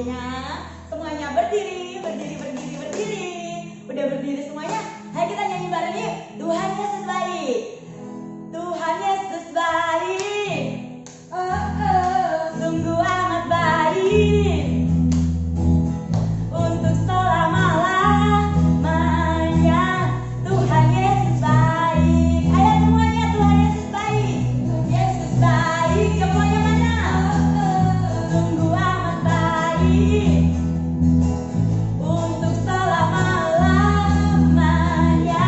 waktunya semuanya berdiri. Udah berdiri semuanya? Ayo kita nyanyi bareng yuk. Tuhan Yesus baik. Tuhan Yesus baik. Sungguh amat baik. Untuk selama-lamanya Tuhan Yesus baik. Ayo semuanya, Tuhan Yesus baik. Yesus baik. Semuanya mana? Sungguh amat baik. Untuk selama-lamanya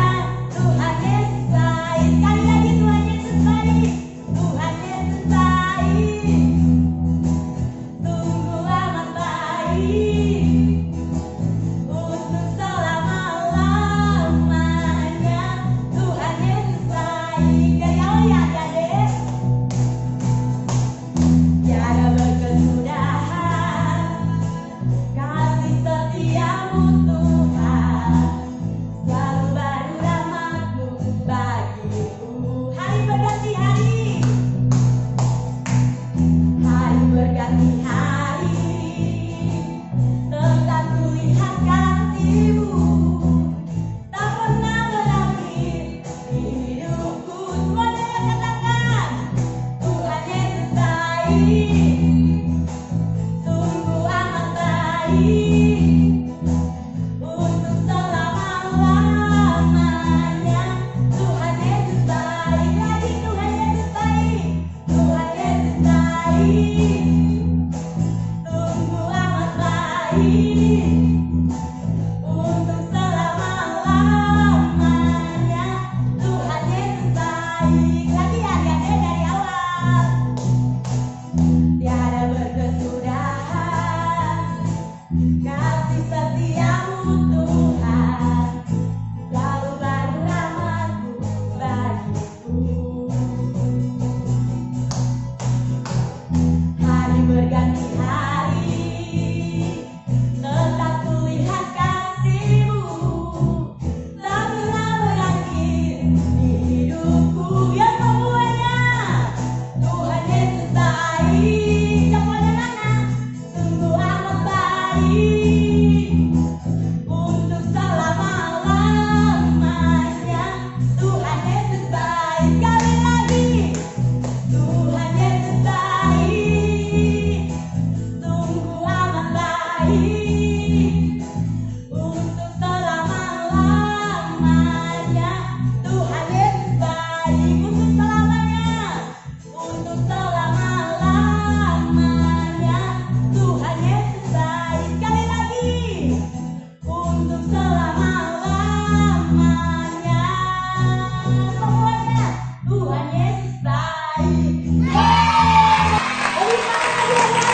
Tuhan Yesus baik. Sekali lagi, Tuhan Yesus baik. Tuhan Yesus baik. Sungguh amat baik. Untuk selama-lamanya Tuhan Yesus baik. Dari awal ya adik-adik. Tiada berkesudahan kasih setiamu Tuhan, selalu baru rahmat-Mu bagiku. Hari berganti hari, hari berganti hari, tetap kulihat kasih-Mu, tak pernah berakhir di hidupku. Semuanya katakan, Tuhan Yesus baik. Sungguh amat baik. Untuk selama-lamanya Tuhan Yesus baik. Lagi Tuhan Yesus baik. Tuhan Yesus baik. Sungguh amat baik. Untuk selama-lamanya Tuhan Yesus baik. Lagi adik-adik dari awal. Tiada berkesudahan kasih setiamu Tuhan, selalu baru rahmat-Mu bagiku. Hari berganti hari, tetap kulihat kasih-Mu, tak pernah berakhir di hidupku. Ya semuanya, Tuhan Yesus baik. Semuanya mana? Sungguh amat baik. Untuk selama-lamanya Tuhan Yesus baik. Sekali lagi, Tuhan Yesus baik. Sungguh amat baik. Untuk selama-lamanya Tuhan Yesus baik. Untuk selamanya. Untuk selama-lamanya Tuhan Yesus baik. Sekali lagi, untuk selama-lamanya. Semuanya, Tuhan Yesus baik. Beri tangan lagi yang lain.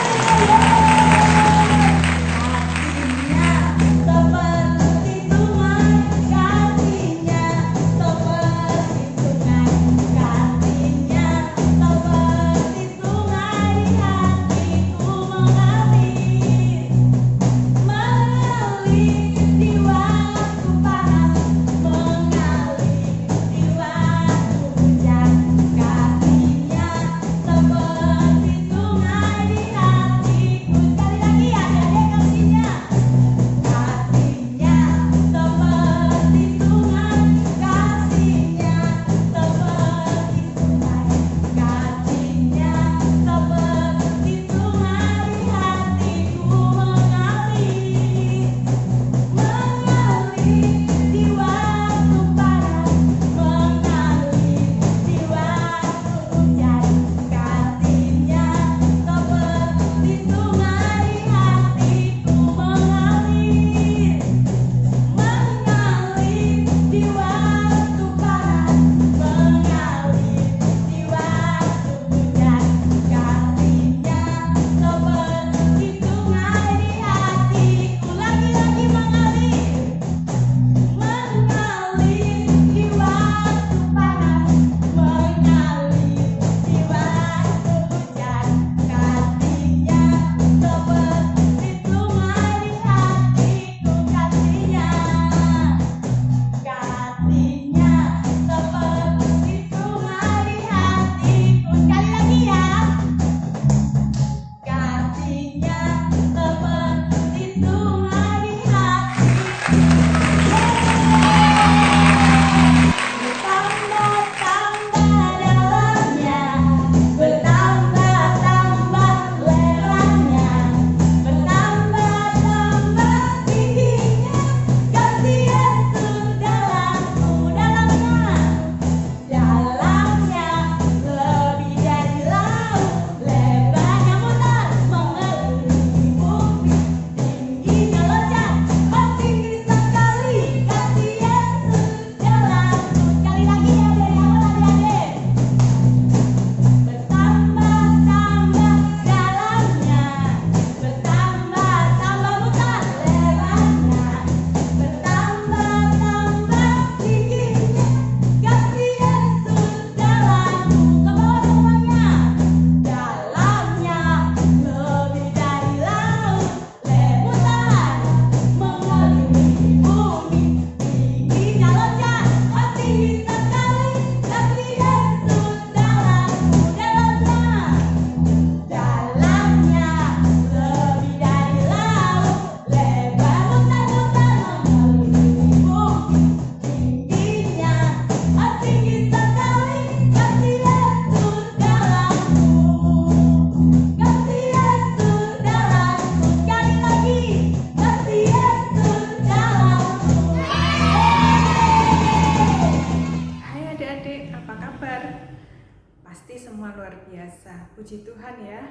Puji Tuhan ya,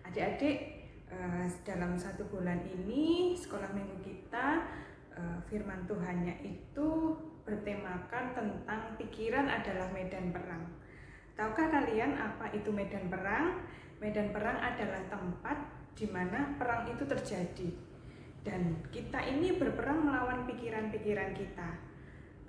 adik-adik, dalam 1 bulan ini sekolah minggu kita firman Tuhannya itu bertemakan tentang pikiran adalah medan perang. Tahukah kalian apa itu medan perang? Medan perang adalah tempat di mana perang itu terjadi. Dan kita ini berperang melawan pikiran-pikiran kita.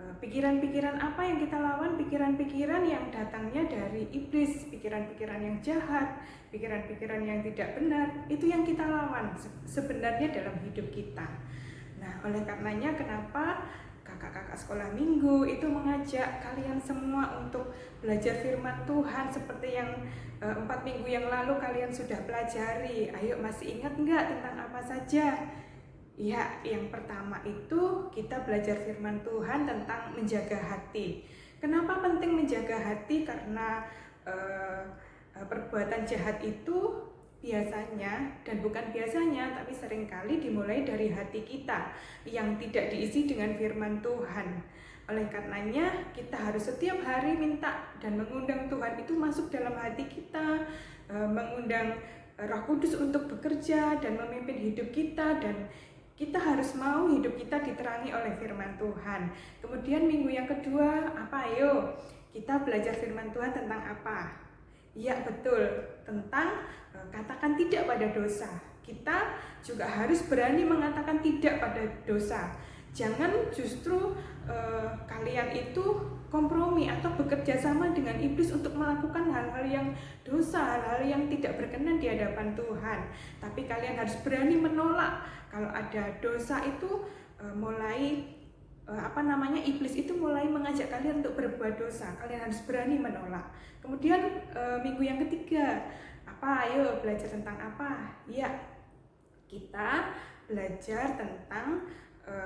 Pikiran-pikiran apa yang kita lawan? Pikiran-pikiran yang datangnya dari iblis, pikiran-pikiran yang jahat, pikiran-pikiran yang tidak benar, itu yang kita lawan sebenarnya dalam hidup kita. Nah, oleh karenanya kenapa kakak-kakak sekolah minggu itu mengajak kalian semua untuk belajar firman Tuhan seperti yang 4 minggu yang lalu kalian sudah pelajari. Ayo, masih ingat nggak tentang apa saja? Ya, yang pertama itu kita belajar firman Tuhan tentang menjaga hati. Kenapa penting menjaga hati? Karena perbuatan jahat itu biasanya, dan bukan biasanya, tapi seringkali dimulai dari hati kita yang tidak diisi dengan firman Tuhan. Oleh karenanya kita harus setiap hari minta dan mengundang Tuhan itu masuk dalam hati kita, mengundang Roh Kudus untuk bekerja dan memimpin hidup kita, dan kita harus mau hidup kita diterangi oleh firman Tuhan. Kemudian minggu yang kedua, apa? Ayo, kita belajar firman Tuhan tentang apa? Ya, betul, tentang katakan tidak pada dosa. Kita juga harus berani mengatakan tidak pada dosa. Jangan justru kalian itu kompromi atau bekerja sama dengan iblis untuk melakukan hal-hal yang dosa, hal-hal yang tidak berkenan di hadapan Tuhan. Tapi kalian harus berani menolak. Kalau ada dosa itu iblis itu mulai mengajak kalian untuk berbuat dosa. Kalian harus berani menolak. Kemudian minggu yang ketiga, apa? Ayo, belajar tentang apa? Ya, kita belajar tentang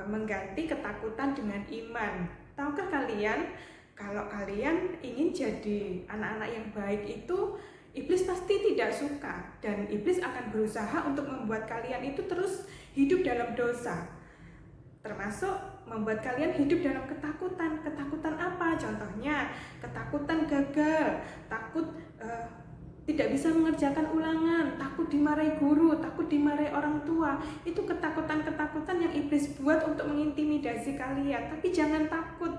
mengganti ketakutan dengan iman. Tahukah kalian, kalau kalian ingin jadi anak-anak yang baik itu, iblis pasti tidak suka, dan iblis akan berusaha untuk membuat kalian itu terus hidup dalam dosa, termasuk membuat kalian hidup dalam ketakutan. Ketakutan apa? Contohnya ketakutan gagal, takut tidak bisa mengerjakan ulangan, takut dimarahi guru, takut dimarahi orang tua. Itu ketakutan-ketakutan yang iblis buat untuk mengintimidasi kalian. Tapi jangan takut,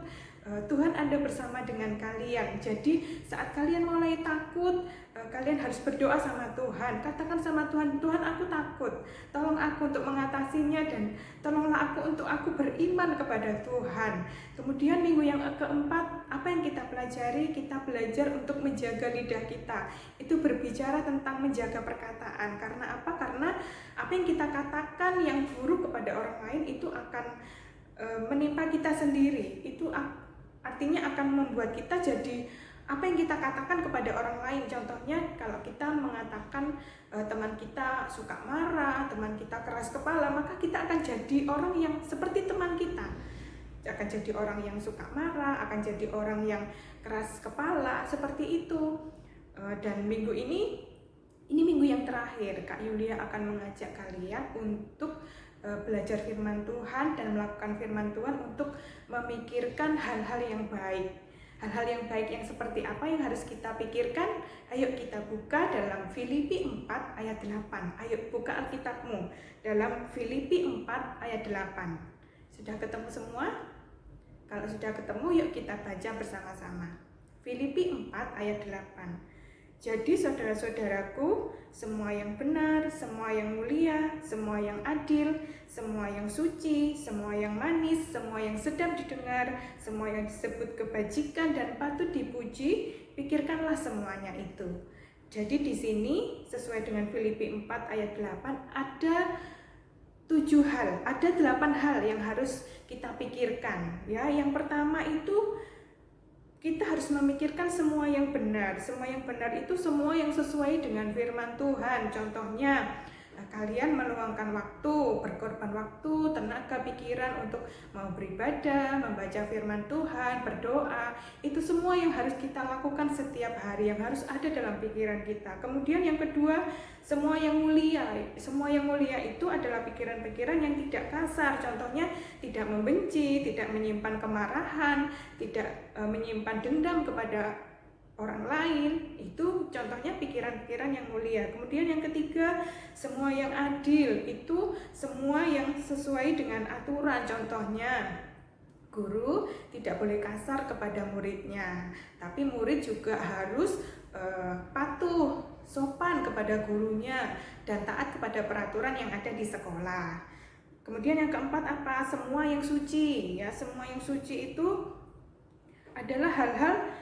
Tuhan ada bersama dengan kalian. Jadi saat kalian mulai takut, kalian harus berdoa sama Tuhan. Katakan sama Tuhan, Tuhan, aku takut, tolong aku untuk mengatasinya, dan tolonglah aku untuk aku beriman kepada Tuhan. Kemudian minggu yang keempat, apa yang kita pelajari? Kita belajar untuk menjaga lidah kita. Itu berbicara tentang menjaga perkataan. Karena apa? Karena apa yang kita katakan yang buruk kepada orang lain itu akan menimpa kita sendiri. Itu artinya akan membuat kita jadi apa yang kita katakan kepada orang lain. Contohnya kalau kita mengatakan teman kita suka marah, teman kita keras kepala, maka kita akan jadi orang yang seperti teman kita. Akan jadi orang yang suka marah, akan jadi orang yang keras kepala, seperti itu. Dan minggu ini minggu yang terakhir, Kak Yulia akan mengajak kalian untuk belajar firman Tuhan dan melakukan firman Tuhan untuk memikirkan hal-hal yang baik. Hal-hal yang baik yang seperti apa yang harus kita pikirkan? Ayo kita buka dalam Filipi 4 ayat 8. Ayo buka Alkitabmu dalam Filipi 4 ayat 8. Sudah ketemu semua? Kalau sudah ketemu, yuk kita baca bersama-sama. Filipi 4 ayat 8. Jadi saudara-saudaraku, semua yang benar, semua yang mulia, semua yang adil, semua yang suci, semua yang manis, semua yang sedap didengar, semua yang disebut kebajikan dan patut dipuji, pikirkanlah semuanya itu. Jadi di sini sesuai dengan Filipi 4 ayat 8 ada 8 hal yang harus kita pikirkan. Ya, yang pertama itu kita harus memikirkan semua yang benar. Semua yang benar itu semua yang sesuai dengan firman Tuhan. Contohnya, kalian meluangkan waktu, berkorban waktu, tenaga, pikiran untuk mau beribadah, membaca firman Tuhan, berdoa. Itu semua yang harus kita lakukan setiap hari, yang harus ada dalam pikiran kita. Kemudian yang kedua, semua yang mulia. Semua yang mulia itu adalah pikiran-pikiran yang tidak kasar. Contohnya, tidak membenci, tidak menyimpan kemarahan, tidak menyimpan dendam kepada orang lain, itu contohnya pikiran-pikiran yang mulia. Kemudian yang ketiga, semua yang adil, itu semua yang sesuai dengan aturan. Contohnya, guru tidak boleh kasar kepada muridnya, tapi murid juga harus patuh, sopan kepada gurunya, dan taat kepada peraturan yang ada di sekolah. Kemudian yang keempat apa? Semua yang suci, ya, semua yang suci itu adalah hal-hal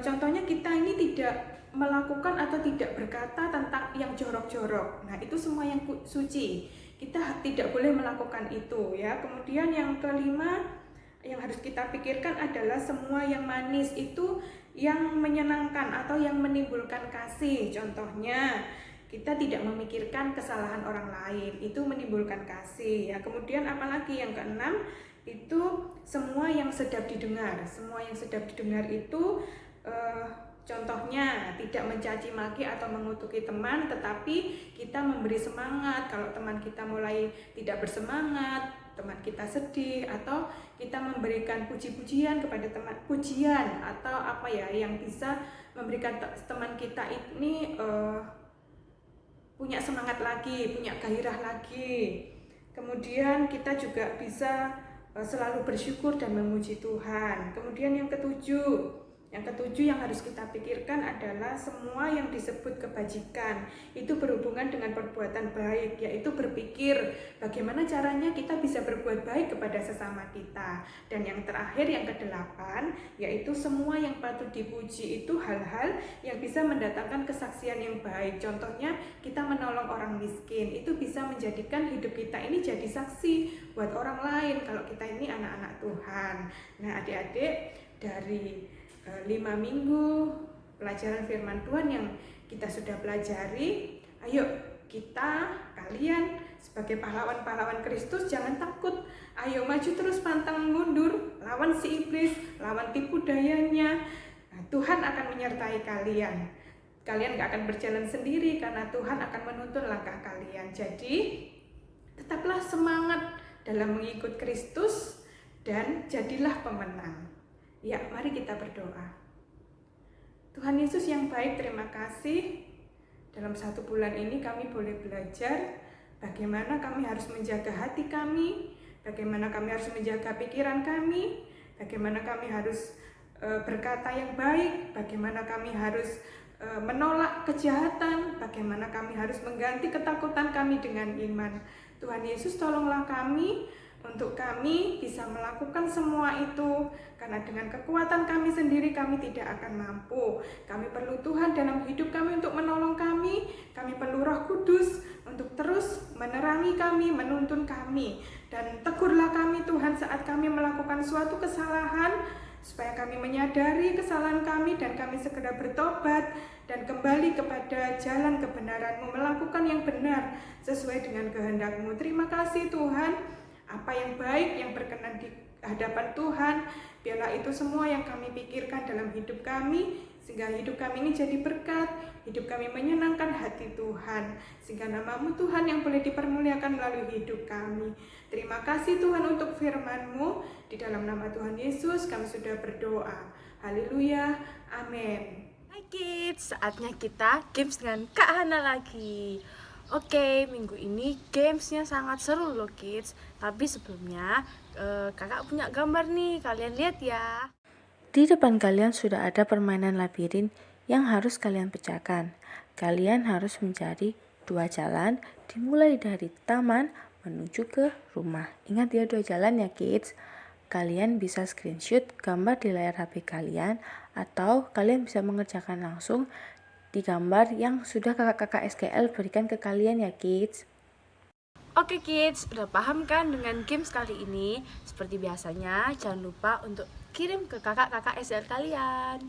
contohnya kita ini tidak melakukan atau tidak berkata tentang yang jorok-jorok. Nah, itu semua yang suci. Kita tidak boleh melakukan itu, ya. Kemudian yang kelima yang harus kita pikirkan adalah semua yang manis, itu yang menyenangkan atau yang menimbulkan kasih. Contohnya, kita tidak memikirkan kesalahan orang lain, itu menimbulkan kasih, ya. Kemudian apalagi yang keenam, itu semua yang sedap didengar. Semua yang sedap didengar itu contohnya tidak mencaci maki atau mengutuki teman, tetapi kita memberi semangat kalau teman kita mulai tidak bersemangat, teman kita sedih, atau kita memberikan puji-pujian kepada teman, pujian atau apa ya yang bisa memberikan teman kita ini punya semangat lagi, punya gairah lagi. Kemudian kita juga bisa selalu bersyukur dan memuji Tuhan. Kemudian yang ketujuh yang harus kita pikirkan adalah semua yang disebut kebajikan itu berhubungan dengan perbuatan baik, yaitu berpikir bagaimana caranya kita bisa berbuat baik kepada sesama kita. Dan yang terakhir, yang kedelapan, yaitu semua yang patut dipuji itu hal-hal yang bisa mendatangkan kesaksian yang baik. Contohnya kita menolong orang miskin, itu bisa menjadikan hidup kita ini jadi saksi buat orang lain kalau kita ini anak-anak Tuhan. Nah, adik-adik, dari 5 minggu pelajaran firman Tuhan yang kita sudah pelajari, ayo kalian sebagai pahlawan-pahlawan Kristus jangan takut, ayo maju terus pantang mundur, lawan si iblis, lawan tipu dayanya. Nah, Tuhan akan menyertai kalian. Kalian gak akan berjalan sendiri karena Tuhan akan menuntun langkah kalian. Jadi tetaplah semangat dalam mengikut Kristus dan jadilah pemenang. Ya, mari kita berdoa. Tuhan Yesus yang baik, terima kasih. Dalam 1 bulan ini kami boleh belajar bagaimana kami harus menjaga hati kami, bagaimana kami harus menjaga pikiran kami, bagaimana kami harus berkata yang baik, bagaimana kami harus menolak kejahatan, bagaimana kami harus mengganti ketakutan kami dengan iman. Tuhan Yesus, tolonglah kami untuk kami bisa melakukan semua itu, karena dengan kekuatan kami sendiri kami tidak akan mampu. Kami perlu Tuhan dalam hidup kami untuk menolong kami perlu Roh Kudus untuk terus menerangi kami, menuntun kami, dan tegurlah kami Tuhan saat kami melakukan suatu kesalahan, supaya kami menyadari kesalahan kami dan kami segera bertobat dan kembali kepada jalan kebenaran-Mu, melakukan yang benar sesuai dengan kehendak-Mu. Terima kasih Tuhan. Apa yang baik, yang berkenan di hadapan Tuhan, biarlah itu semua yang kami pikirkan dalam hidup kami, sehingga hidup kami ini jadi berkat, hidup kami menyenangkan hati Tuhan, sehingga nama-Mu Tuhan yang boleh dipermuliakan melalui hidup kami. Terima kasih Tuhan untuk firman-Mu, di dalam nama Tuhan Yesus kami sudah berdoa. Haleluya, amin. Hai kids, saatnya kita games dengan Kak Hana lagi. Oke, minggu ini gamesnya sangat seru loh kids. Tapi sebelumnya kakak punya gambar nih, kalian lihat ya. Di depan kalian sudah ada permainan labirin yang harus kalian pecahkan. Kalian harus mencari 2 jalan dimulai dari taman menuju ke rumah. Ingat ya 2 jalan ya kids. Kalian bisa screenshot gambar di layar HP kalian, atau kalian bisa mengerjakan langsung di gambar yang sudah kakak-kakak SKL berikan ke kalian ya kids. Oke kids, udah paham kan dengan games kali ini? Seperti biasanya, jangan lupa untuk kirim ke kakak-kakak SKL kalian.